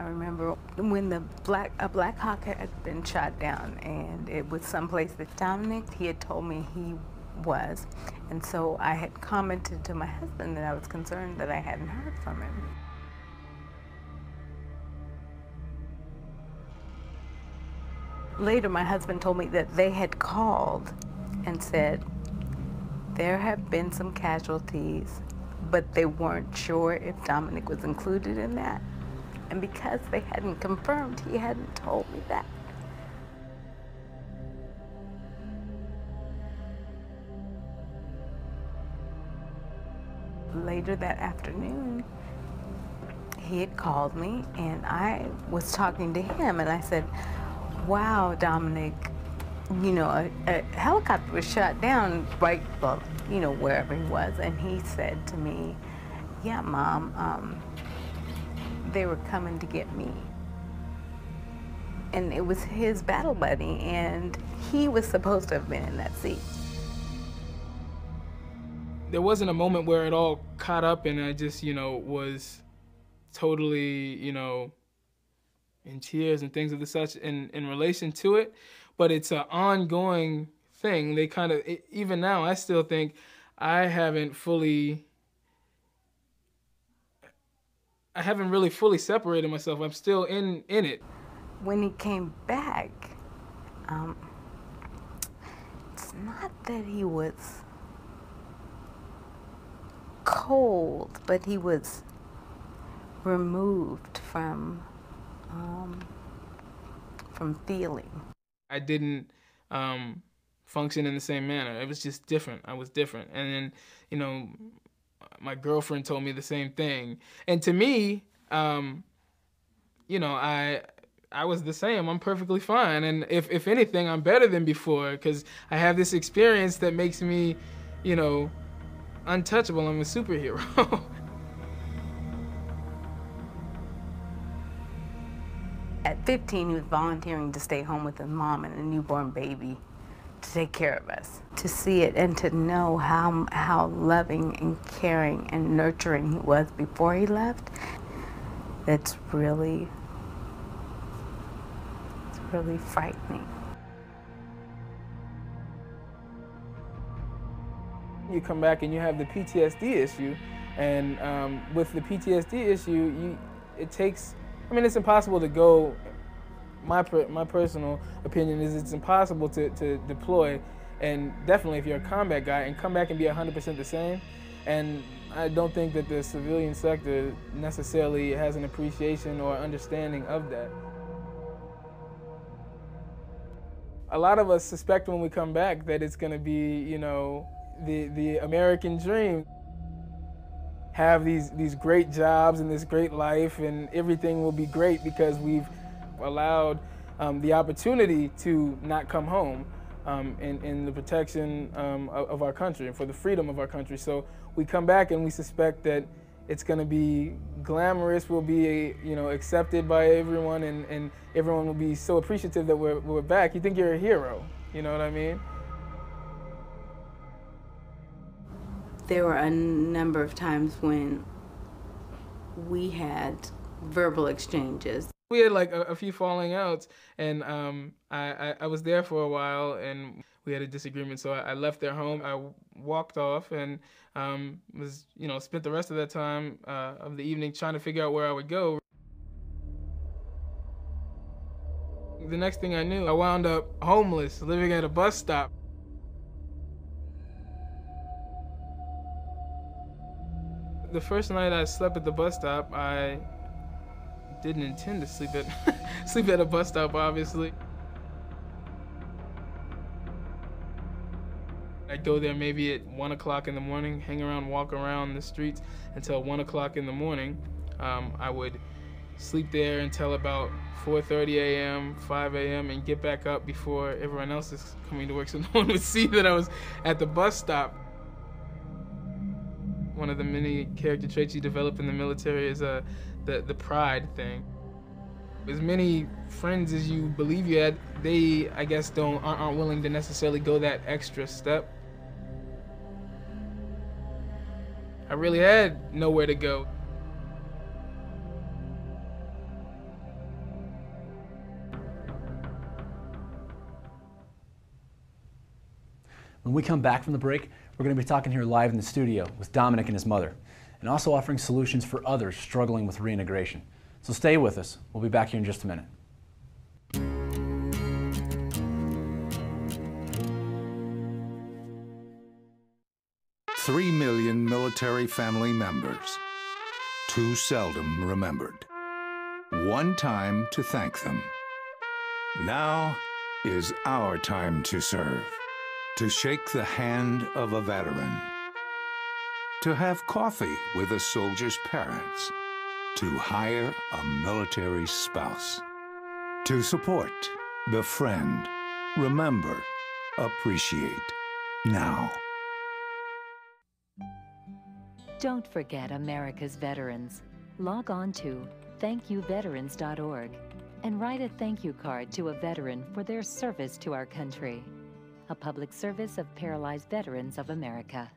remember when a Black Hawk had been shot down, and it was someplace that Domonicque, he had told me he was. And so I had commented to my husband that I was concerned that I hadn't heard from him. Later, my husband told me that they had called and said there have been some casualties, but they weren't sure if Domonicque was included in that. And because they hadn't confirmed, he hadn't told me that. Later that afternoon, he had called me, and I was talking to him, and I said, wow, Domonicque, you know, a helicopter was shot down right, well, you know, wherever he was. And he said to me, yeah, Mom, they were coming to get me. And it was his battle buddy, and he was supposed to have been in that seat. There wasn't a moment where it all caught up and I just, you know, was totally, you know, in tears and things of the such in relation to it, but it's an ongoing thing. They kind of, even now, I still think I haven't really fully separated myself. I'm still in it. When he came back, it's not that he was cold, but he was removed from feeling. I didn't function in the same manner. It was just different. I was different. And then, you know, my girlfriend told me the same thing. And to me, you know, I was the same. I'm perfectly fine. And if anything, I'm better than before because I have this experience that makes me, you know, untouchable. I'm a superhero. At 15, he was volunteering to stay home with his mom and a newborn baby to take care of us. To see it and to know how loving and caring and nurturing he was before he left, it's really frightening. You come back and you have the PTSD issue, and with the PTSD issue, it takes, I mean, it's impossible to go, my personal opinion is it's impossible to deploy, and definitely if you're a combat guy, and come back and be 100% the same. And I don't think that the civilian sector necessarily has an appreciation or understanding of that. A lot of us suspect when we come back that it's going to be, you know, the American dream. Have these great jobs and this great life and everything will be great because we've allowed the opportunity to not come home in the protection of our country and for the freedom of our country. So we come back and we suspect that it's going to be glamorous, we'll be, you know, accepted by everyone, and everyone will be so appreciative that we're back. You think you're a hero, you know what I mean? There were a number of times when we had verbal exchanges. We had like a few falling outs, and I was there for a while, and we had a disagreement, so I left their home. I walked off and was, you know, spent the rest of that time of the evening trying to figure out where I would go. The next thing I knew, I wound up homeless, living at a bus stop. The first night I slept at the bus stop, I didn't intend to sleep at a bus stop, obviously. I'd go there maybe at 1 o'clock in the morning, hang around, walk around the streets until 1 o'clock in the morning. I would sleep there until about 4:30 a.m., 5 a.m., and get back up before everyone else is coming to work so no one would see that I was at the bus stop. One of the many character traits you develop in the military is the pride thing. As many friends as you believe you had, they, I guess, aren't willing to necessarily go that extra step. I really had nowhere to go. When we come back from the break, we're going to be talking here live in the studio with Domonicque and his mother, and also offering solutions for others struggling with reintegration. So stay with us. We'll be back here in just a minute. 3 million military family members, too seldom remembered. One time to thank them. Now is our time to serve, to shake the hand of a veteran, to have coffee with a soldier's parents, to hire a military spouse, to support, befriend, remember, appreciate, now. Don't forget America's veterans. Log on to thankyouveterans.org and write a thank you card to a veteran for their service to our country. A public service of Paralyzed Veterans of America.